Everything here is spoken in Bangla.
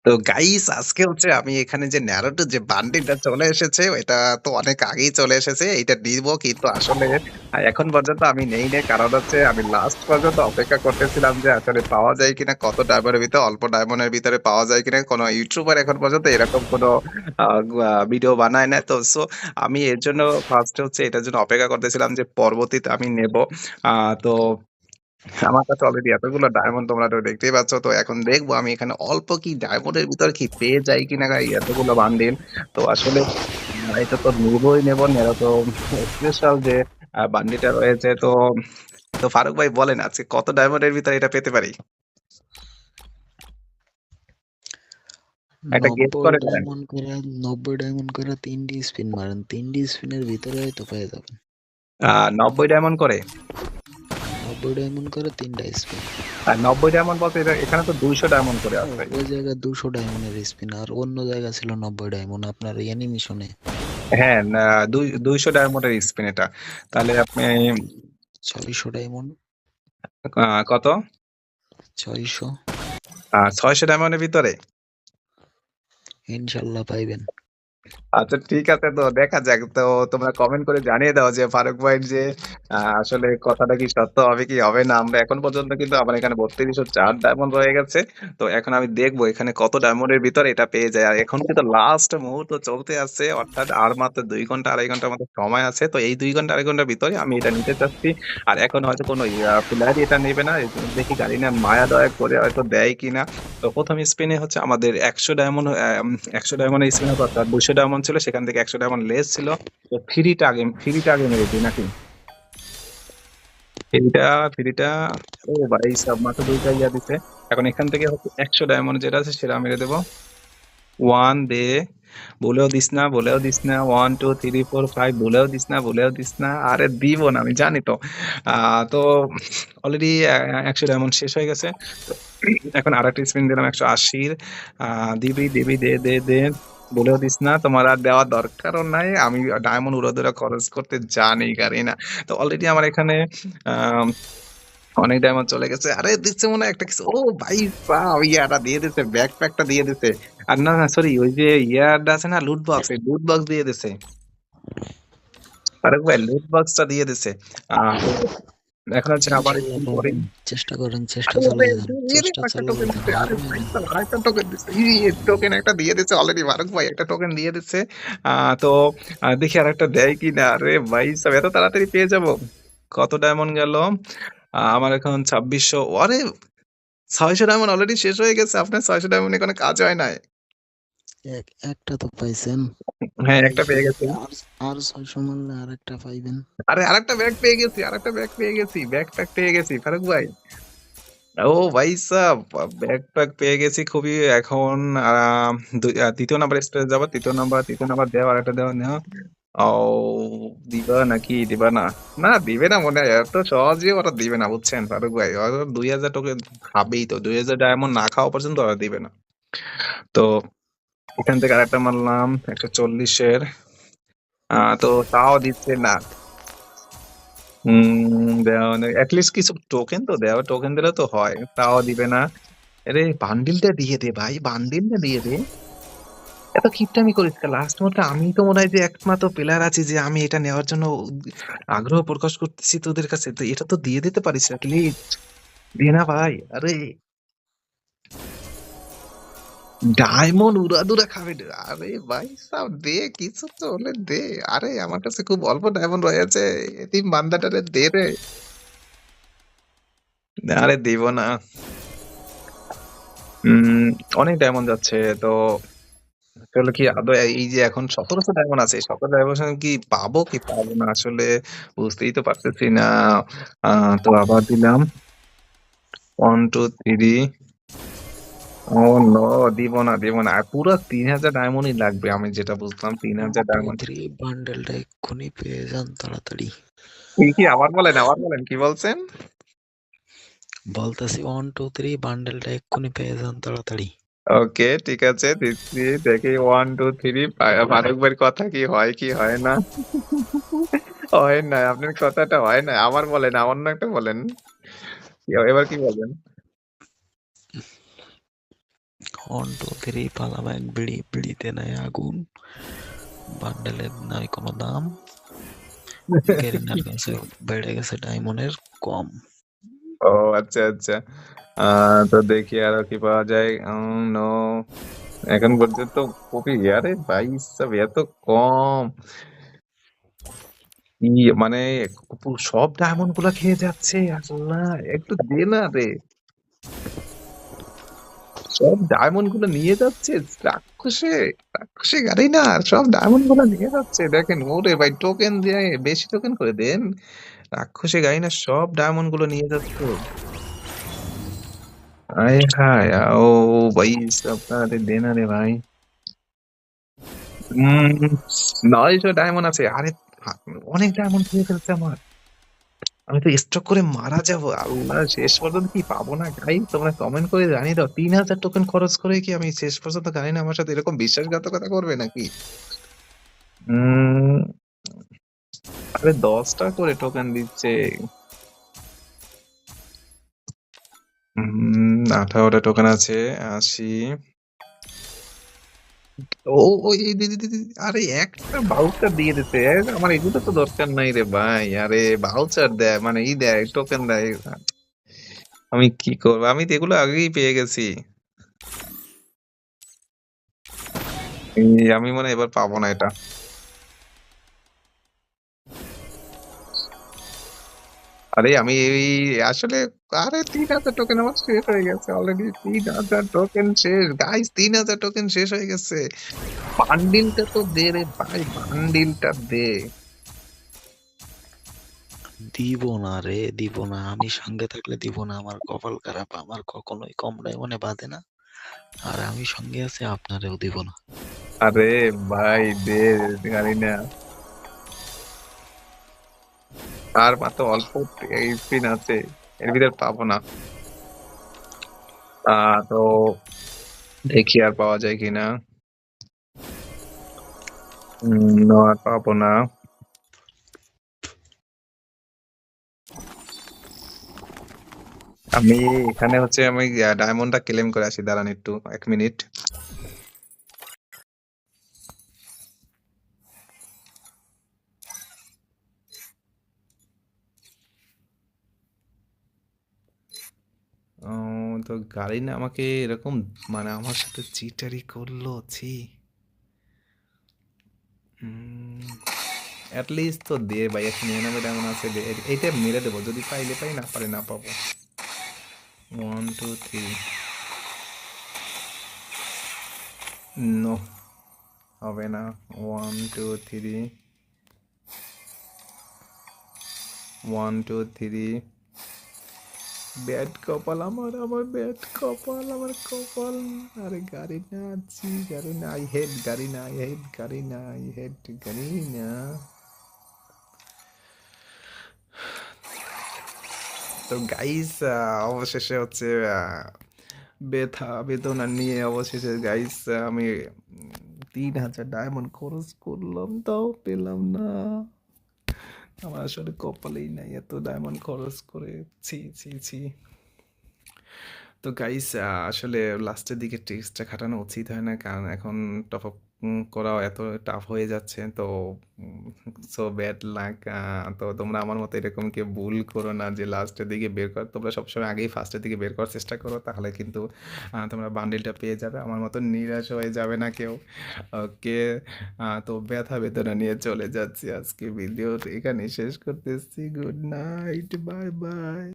তো গাইস আজকে হচ্ছে আমি এখানে যে ন্যারোটো যে বান্ডিলটা চলে এসেছে এটা তো অনেক আগেই চলে এসেছে। এইটা নিবো কিন্তু আসলে এখন পর্যন্ত আমি নেই নাই। কারণ হচ্ছে আমি লাস্ট পর্যন্ত অপেক্ষা করতেছিলাম যে আসলে পাওয়া যায় কিনা, কত ডায়মন্ডের ভিতরে, অল্প ডায়মন্ডের ভিতরে পাওয়া যায় কিনা। কোন ইউটিউবার এখন পর্যন্ত এরকম কোন ভিডিও বানায় নাই। তো আমি এর জন্য ফার্স্ট হচ্ছে এটার জন্য অপেক্ষা করতেছিলাম যে পরবর্তীতে আমি নেব। তো আমার কাছে অলরেডি এতগুলো ডায়মন্ড তোমরা তো দেখতেই পাচ্ছ। তো এখন দেখবো আমি এখানে অল্প কি ডায়মন্ডের ভিতরে কি পেয়ে যাই কিনা গাই এতগুলো বান্ডিল। তো আসলে এটা তো নেবই নেব না, এটা তো স্পেশাল যে বান্ডিলটা রয়েছে। তো তো ফারুক ভাই বলেন আজকে কত ডায়মন্ডের ভিতরে এটা পেতে পারি, একটা গেস 90 করে বলেন। ডায়মন্ড করে 90 ডায়মন্ড করে 3টি স্পিন মারেন, 3টি স্পিনের ভিতরে হয়তো পেয়ে যাবেন। 90 ডায়মন্ড করে, 90 ডায়মন্ড করে 3টা স্পিন। আর 90 ডায়মন্ড বলতে এখানে তো 200 ডায়মন্ড করে আছে। ওই জায়গায় 200 ডায়মন্ডের স্পিন, আর অন্য জায়গা ছিল 90 ডায়মন্ড আপনার অ্যানিমেশনে। হ্যাঁ, 200 ডায়মন্ডের স্পিন এটা। তাহলে আপনি 600 ডায়মন্ড, কত, 600 600 ডায়মন্ডের ভিতরে। ইনশাল্লাহ পাইবেন। আচ্ছা ঠিক আছে, তো দেখা যাক। তো তোমরা কমেন্ট করে জানিয়ে দাও যে ফারুক ভাইয়ের যে আসলে কথাটা কি সত্য হবে কি হবে না। আমরা এখন পর্যন্ত কিন্তু আমার এখানে 3204 ডায়মন্ড রয়ে গেছে। তো এখন আমি দেখবো এখানে কত ডায়মন্ডের ভিতরে এটা পেয়ে যায়। আর এখন কিন্তু লাস্ট মুহূর্ত চলতে আছে, অর্থাৎ আর মাত্র 2 ঘন্টা 2.5 ঘন্টার মতো সময় আছে। তো এই 2 ঘন্টা 2.5 ঘন্টার ভিতরে আমি এটা নিতে চাচ্ছি। আর এখন হয়তো কোনো প্লেয়ারই এটা নেবে না। এই জন্য দেখি গাড়ি না মায়া দয়া করে হয়তো দেয় কিনা। তো প্রথম স্পিনে হচ্ছে আমাদের 100 ডায়মন্ড স্পিনের কথা 200 ডায়মন্ড ছিল, সেখান থেকে 100 ডায়মন্ড লেস ছিল। তো ফ্রিটা আগে মেরে দিই নাকি, ফ্রিটা ফ্রিটা ও ভাই সব মাত্র দুইটা ইয়া দিছে। এখন এখান থেকে হচ্ছে 100 ডায়মন্ড যেটা আছে সেটা মেরে দেবো। ওয়ান দে, বলেও দিস না, বলেও দিস না, 1 2 3 4 5, বলেও দিস না, বলেও দিস না। আরে দিব না, আমি জানি তো। তো অলরেডি 100 ডায়মন্ড শেষ হয়ে গেছে। তো এখন আর একটা স্পিন দিলাম 180-র। দিবি দিবি, দে দে দে, বলেও দিস না। তোমার আর দেওয়ার দরকারও নাই, আমি ডায়মন্ড উড়াধুরা খরচ করতে জানি গাড়ি না। তো অলরেডি আমার এখানে আহ অনেক ডায়মন্ড চলে গেছে। আরে দিচ্ছে মনে হয় একটা কিছু, ও ভাই ইয়াটা দিয়ে দিছে, ব্যাকপ্যাকটা দিয়ে দিছে। আর না না সরি, ওই যে ইয়ারটা আছে না, লুট বক্স, এই লুট বক্স দিয়ে দিছে। ফারুক ভাই লুট বক্সটা দিয়ে দিছে। তো এখন হচ্ছে আবার ইনশাল্লাহ স্পিন করি। পাবেন। চেষ্টা করেন, চেষ্টা আরে চালিয়ে যান, দিয়ে দিল চেষ্টা একটা চালিয়ে টোকেন যান, দিছে। হার আরে ভাই মানেন না। আরেকটা টোকেন দিছে, টোকেন একটা দিয়ে দিছে অলরেডি। ফারুক ভাই একটা টোকেন দিয়ে দিচ্ছে। তো দেখি আর একটা দেয় কিনা। আরে ভাই সব এত তাড়াতাড়ি পেয়ে যাব। কত ডায়মন্ড গেল আমার এখন 2600। আরে 600 ডায়মন্ড অলরেডি শেষ হয়ে গেছে। আপনার 600 ডায়মন্ড কোনো কাজ হয় নাই। একটা তো পাইছেন। হ্যাঁ, একটা পেয়ে গেছি। আর আর 600 মারলে আর একটা পাইবেন। আরে আরেকটা ব্যাগ পেয়ে গেছি, আরেকটা ব্যাগ পেয়ে গেছি, ব্যাকপ্যাক পেয়ে গেছি ফারুক ভাই। ও ভাই সাব, ব্যাকপ্যাক পেয়ে গেছি খুবই। এখন তৃতীয় নাম্বার স্পেস যাবো, তৃতীয় নাম্বার দেওয়া, আরেকটা দেওয়া নেওয়া। ও দিবা নাকি দিবা না? না দিবে না মনে হয়, এত সহজে ওরা দিবে না বুঝছেন ফারুক ভাই। ওরা 2000 টোকেন খাবেই, তো 2000 ডায়মন্ড না খাওয়া পর্যন্ত ওরা দিবে না। তো এখান থেকে আরেকটা মারলাম 140-এর। তো তাও দিচ্ছে না। দেওয়া অ্যাটলিস্ট কিছু টোকেন তো দেওয়া, টোকেন দিলে তো হয়, তাও দিবে না। আরে বান্ডিলটা দিয়ে দে ভাই, বান্ডিলটা দিয়ে দে। এত কিপটামি করিস কে? লাস্ট মধ্যে আমি তো মনে হয় যে একমাত্র প্লেয়ার আছি যে আমি এটা নেওয়ার জন্য আগ্রহ প্রকাশ করতেছি তোদের কাছে। তো এটা তো দিয়ে দিতে পারিস প্লিজ, দে না ভাই। আরে ডায়মন্ড উড়াদুরা খাবে রে। আরে ভাই সাব দে, কিছু তো হলে দে। আরে আমার কাছে খুব অল্প ডায়মন্ড রয়েছে, এতিম বান্দাটারে দে রে। আরে দিব না। উম অনেক ডায়মন্ড যাচ্ছে। তো আসলে কি আদৌ এই যে এখন 1700 ডায়মন্ড আছে, 17 ডায়মন্ড কি পাবো কি পাবো না আসলে বুঝতেই তো পারতেছি না। তো আবার দিলাম 1 2 3। ও নো, দিব না দিব না। আর পুরো 3000 ডায়মন্ডই লাগবে, আমি যেটা বুঝলাম 3000 1 2 ডায়মন্ড। 3 বান্ডেলটা এক্ষুনি পেয়ে যান তাড়াতাড়ি। কি কি আবার বলেন, আবার বলেন, কি বলছেন? বলতেছি 1 2 3 বান্ডেলটা এক্ষুনি পেয়ে যান তাড়াতাড়ি। ওকে ঠিক আছে, দিচ্ছি। দেখি 1 2 3। ফারুক ভাইয়ের কথা কি হয় কি হয় না। হয় না, আপনার কথাটা হয় না। আবার বলেন, অন্য একটা বলেন। এবার কি বলেন? 1 2 3 পালাম বিড়ি, বিড়িতে নাই আগুন, বান্ডেলের নাই কোনো দাম, গেরিনার কাছে বেড়ে গেছে ডায়মন্ডের কম। ও আচ্ছা, আচ্ছা। তো দেখি আরো কি পাওয়া যায়। নো, এখন পর্যন্ত খুবই আরে ভাই সাব এত কম! মানে সব ডায়মন্ড গুলা খেয়ে যাচ্ছে। আল্লাহ! একটু দে না রে। সব ডায়মন্ড গুলো নিয়ে যাচ্ছে রাক্ষসে, রাক্ষসী গাড়ি না সব ডায়মন্ড গুলো নিয়ে যাচ্ছে। দেখেন ওরে ভাই টোকেন দিয়ে বেশি টোকেন করে দেন। রাক্ষসী গাড়ি না সব ডায়মন্ড গুলো নিয়ে যাচ্ছে। আয় হায়! ও ভাই আপনারে দে না রে ভাই। ৯০০ ডায়মন্ড আছে। আরে হা অনেক ডায়মন্ড খেয়ে ফেলছে আমার। আমি তো স্ট্রোক করে মারা যাবো। আল্লাহ! শেষ পর্যন্ত কি পাবো না গাইস তোমরা কমেন্ট করে জানিয়ে দাও। ৩,০০০ টোকেন খরচ করে কি আমি শেষ পর্যন্ত গাড়ি না আমার সাথে এরকম বিশ্বাসঘাতকতা করবে নাকি? উম আরে ১০ টা করে টোকেন দিচ্ছে। ১৮ টা টোকেন আছে। ৮০ ও ওই দি, দি, দি, দি আরে একটা ভাউচার দিয়ে দিছে। আমার এগুলো তো দরকার নাই রে ভাই। আরে ভাউচার দেয় মানে দেয় টোকেন দেয়। আমি কি করব? আমি তো এগুলো আগেই পেয়ে গেছি। আমি মনে হয় এবার পাবো না এটা। আরে আমি এই আসলে আরে ৩,০০০ টোকেন আমার শেষ হয়ে গেছে অলরেডি। ৩,০০০ টোকেন শেষ। গাইস ৩,০০০ টোকেন শেষ হয়ে গেছে। বান্ডিলটা তো দে রে ভাই, বান্ডিলটা দে। দিব না রে, দিব না। আমি সঙ্গে থাকলে দিব না। আমার কপাল খারাপ। আমার কখনোই কম ডায়মন্ডে বাঁধে না। আর আমি সঙ্গে আছি আপনারেও দিব না। আরে ভাই দে গাড়ি না। আর মাত্র অল্প স্পিন আছে। এর ভিতর পাবো না। তো দেখি আর পাওয়া যায় কিনা। না আর পাবো না। আমি এখানে হচ্ছে আমি ডায়মন্ডটা ক্লেম করে আসি। দাঁড়ান একটু ১ মিনিট। ও তো গাড়ি না আমাকে এরকম মানে আমার সাথে চিটারি করলো ছি। এট লিস্ট তো দে ভাই ১৯৯ ডায়মন্ড আছে দে। এইটা মেরে দেবো যদি পাইলে পাই না পারে না পাবো। 1 2 3 নো হবে না। 1 2 3 1 2 3 ব্যাড কপাল আমার, আমার ব্যাড কপাল, আমার কপাল। আরে গাড়ি না আছি গাড়ি না আই হেড গাড়ি না আই হেড গাড়ি না আই হেড গাড়ি না। তো গাইস অবশেষে হচ্ছে ব্যথা বেদনা নিয়ে অবশেষে গাইস আমি ৩,০০০ ডায়মন্ড খরচ করলাম তাও পেলাম না। আমার আসলে কপালেই নাই এত ডায়মন্ড খরচ করে। ছি ছি ছি। তো গাইস আসলে লাস্টের দিকে ট্রিক্সটা খাটানো উচিত হয় না কারণ এখন টপ আপ করাও এত টাফ হয়ে যাচ্ছে তো সো ব্যাড লাক। তো তোমরা আমার মতো এরকম কেউ ভুল করো না যে লাস্টের দিকে বের কর। তোমরা সবসময় আগেই ফার্স্টের দিকে বের করার চেষ্টা করো তাহলে কিন্তু তোমরা বান্ডিলটা পেয়ে যাবে। আমার মতো নিরাশ হয়ে যাবে না কেউ। ওকে, তো ব্যথা বেদনা নিয়ে চলে যাচ্ছি আজকে ভিডিও এখানে শেষ করতেছি। Good night, bye bye.